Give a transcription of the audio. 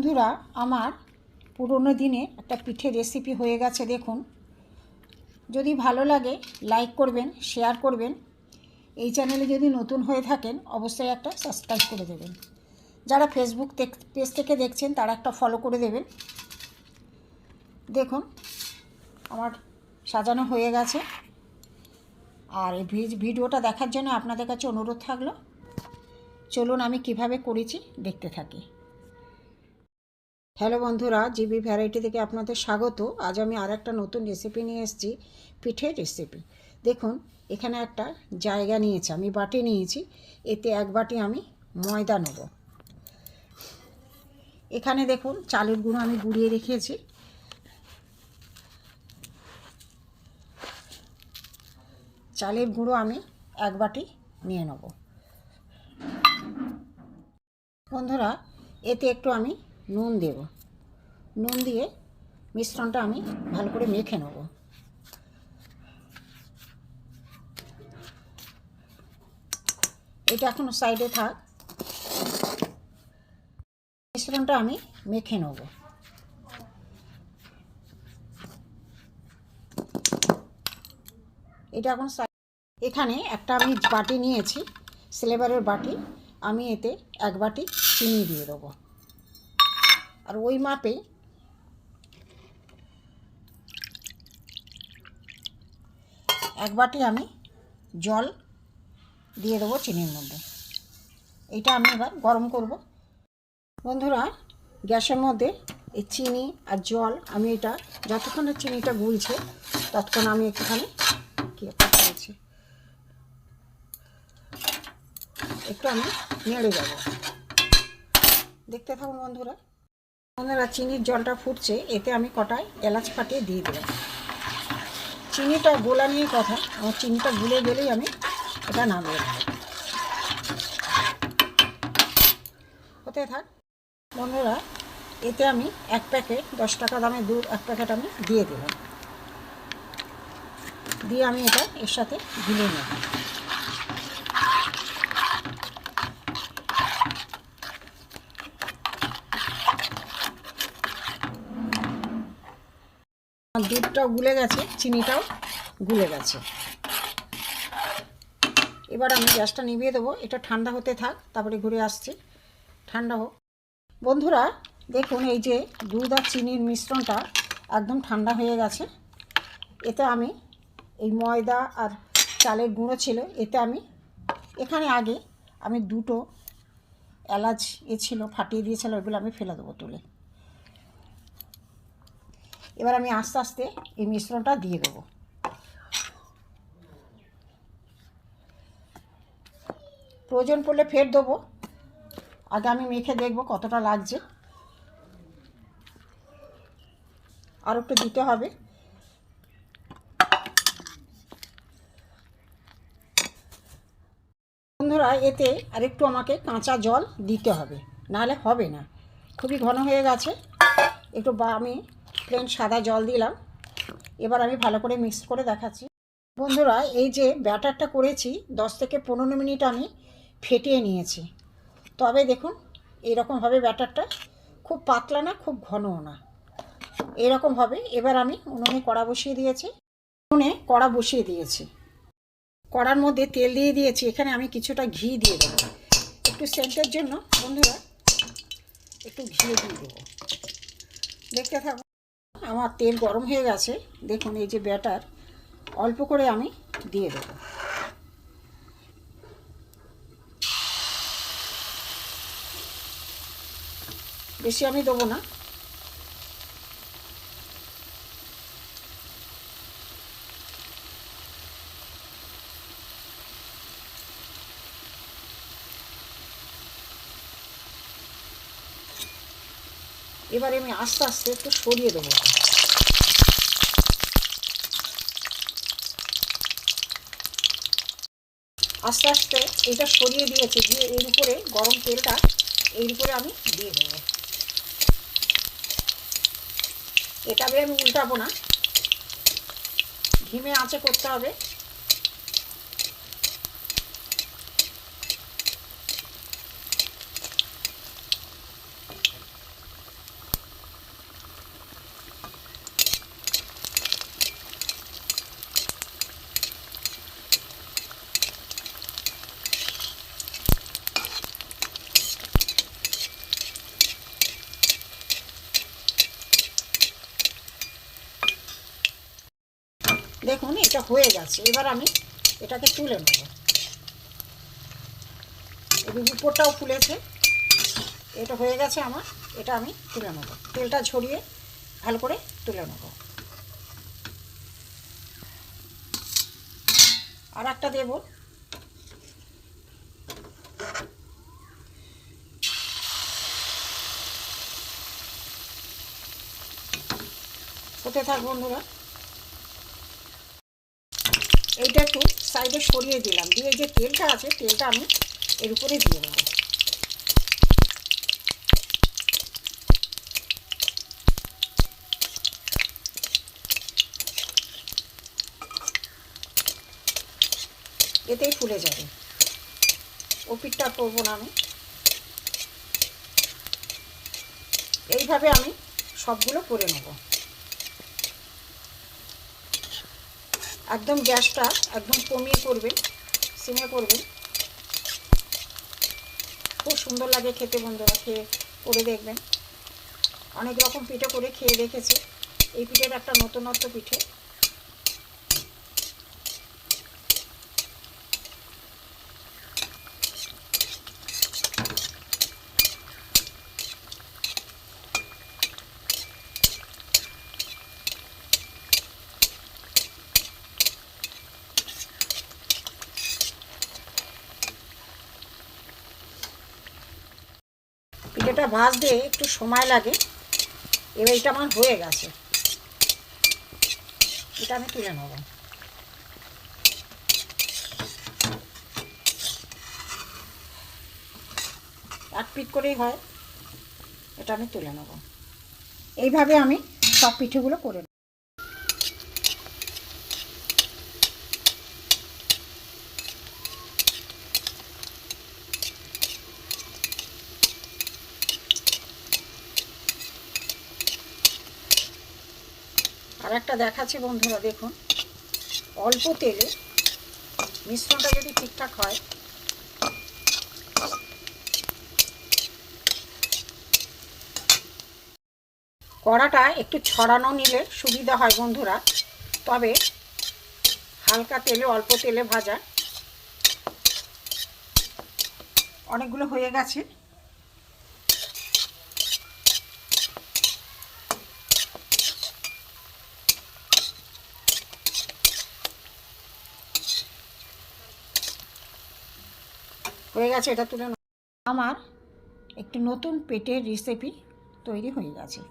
বন্ধুরা, আমার পুরনো দিনে একটা পিঠে রেসিপি হয়ে গেছে। দেখুন, যদি ভালো লাগে লাইক করবেন, শেয়ার করবেন। এই চ্যানেলে যদি নতুন হয়ে থাকেন অবশ্যই একটা সাবস্ক্রাইব করে দেবেন। যারা ফেসবুক পেজ থেকে দেখছেন তারা একটা ফলো করে দেবেন। দেখুন, আমার সাজানো হয়ে গেছে। আর এই ভিডিওটা দেখার জন্য আপনাদের কাছে অনুরোধ থাকলো, চলুন আমি কিভাবে করেছি দেখতে থাকি। হ্যালো বন্ধুরা, জিবি ভ্যারাইটি থেকে আপনাদের স্বাগত। আজ আমি আর একটা নতুন রেসিপি নিয়ে এসেছি, পিঠের রেসিপি। দেখুন, এখানে একটা জায়গা নিয়েছি, আমি বাটি নিয়েছি। এতে এক বাটি আমি ময়দা নেব। এখানে দেখুন, চালের গুঁড়ো আমি গুঁড়িয়ে রেখেছি। চালের গুঁড়ো আমি এক বাটি নিয়ে নেব। বন্ধুরা, এতে একটু আমি নুন দেব। নুন দিয়ে মিশ্রণটা আমি ভালো করে মেখে নেব। এটা এখন সাইডে থাক। মিশ্রণটা আমি মেখে নেব। এটা এখন এখানে একটা আমি বাটি নিয়েছি, সিলভারের বাটি। আমি এতে এক বাটি চিনি দিয়ে দেবো। আর ওই মাপে এক বাটি আমি জল দিয়ে দেবো চিনির মধ্যে। এটা আমি এবার গরম করব। বন্ধুরা, গ্যাসের মধ্যে এই চিনি আর জল আমি এটা যতক্ষণ না চিনিটা গুলছে ততক্ষণ আমি একটুখানি করেছি একটু আমি নেড়ে যাব। দেখতে থাকুন বন্ধুরা। চিনির জলটা ফুটছে, এতে আমি কটায় এলাচ ফাটিয়ে দিয়ে দিলাম। চিনিটা গোলা নিয়ে কথা, আমার চিনিটা গুলে গেলেই আমি এটা নামিয়ে দেবো। হতে থাক বন্ধুরা। এতে আমি এক প্যাকেট 10 টাকা দামের দুধ এক প্যাকেট আমি দিয়ে দিলাম। দিয়ে আমি এটা এর সাথে গুলে নেব। দুধটাও গুলে গেছে, চিনিটাও গুলে গেছে। এবার আমি গ্যাসটা নিভিয়ে দেবো। এটা ঠান্ডা হতে থাক, তারপরে ঘুরে আসছি। ঠান্ডা হোক। বন্ধুরা দেখুন, এই যে দুধ আর চিনির মিশ্রণটা একদম ঠান্ডা হয়ে গেছে। এতে আমি এই ময়দা আর চালের গুঁড়ো ছিল, এতে আমি এখানে আগে আমি দুটো এলাচ ছিল ফাটিয়ে দিয়েছিল, ওইগুলো আমি ফেলে দেবো তুলে। এবার আমি আস্তে আস্তে এই মিশ্রণটা দিয়ে দেবো। প্রয়োজন পড়লে ফের দেবো। আগে আমি মেখে দেখবো কতটা লাগছে। আর একটু দিতে হবে। বন্ধুরা, এতে আরেকটু আমাকে কাঁচা জল দিতে হবে, নাহলে হবে না। খুবই ঘন হয়ে গেছে। একটু আমি প্লেন সাদা জল দিলাম। এবার আমি ভালো করে মিক্স করে দেখাচ্ছি। বন্ধুরা, এই যে ব্যাটারটা করেছি 10 থেকে 15 মিনিট আমি ফেটিয়ে নিয়েছি। তবে দেখুন, এরকমভাবে ব্যাটারটা খুব পাতলা না, খুব ঘনও না, এরকম হবে। এবার আমি উনুনে কড়া বসিয়ে দিয়েছি। কড়ার মধ্যে তেল দিয়ে দিয়েছি। এখানে আমি কিছুটা ঘি দিয়ে দেবো, একটু সেন্টের জন্য। বন্ধুরা, একটু ঘি দিয়ে দেবো। দেখতে থাকুন। আমার তেল গরম হয়ে গেছে। দেখুন, এই যে ব্যাটার অল্প করে আমি দিয়ে দেবো। বেশি আমি দেবো না। এবারে আমি আস্তে আস্তে একটু সরিয়ে দেবো। আস্তে আস্তে এটা সরিয়ে দিয়েছি, দিয়ে এর উপরে গরম তেলটা এর উপরে আমি দিয়ে দেবো। এটা আমি উল্টাবো না, ধিমে আঁচে করতে হবে। দেখুন এটা হয়ে গেছে। এবার আমি এটাকে তুলে নেব। এবার উপরটাও ফুলেছে, এটা হয়ে গেছে আমার। এটা আমি তুলে নেব, তেলটা ঝরিয়ে ভালো করে তুলে নেব। আর একটা দেব। হতে থাক বন্ধুরা। এইটা একটু সাইডে সরিয়ে দিলাম, দিয়ে যে তেলটা আছে তেলটা আমি এর উপরে দিয়ে দেবো। এতেই ফুলে যাবে, ও পিঠটা করবো না আমি। এইভাবে আমি সবগুলো করে নেব। একদম গ্যাসটা একদম কমিয়ে করবেন, সিমে করবেন। খুব সুন্দর লাগে খেতে বন্ধুরা, খেয়ে করে দেখবেন। অনেক রকম পিঠে করে খেয়ে দেখেছি, এই পিঠের একটা নতুনত্ব পিঠে। পিঠেটা ভাজতে একটু সময় লাগে। এবার এটা আমার হয়ে গেছে, এটা আমি তুলে নেব। এক পিঠ করেই হয়, এটা আমি তুলে নেব। এইভাবে আমি সব পিঠেগুলো করে নেব। আর একটা দেখাচ্ছি বন্ধুরা, দেখুন অল্প তেলে মিশ্রণটা যদি ঠিকঠাক হয়, কড়াটা একটু ছড়ানো নিলে সুবিধা হয় বন্ধুরা। তবে হালকা তেলে, অল্প তেলে ভাজা। অনেকগুলো হয়ে গেছে। হয়ে গেছে, এটা তুলে আমার একটি নতুন পেটের রেসিপি তৈরি হয়ে গেছে।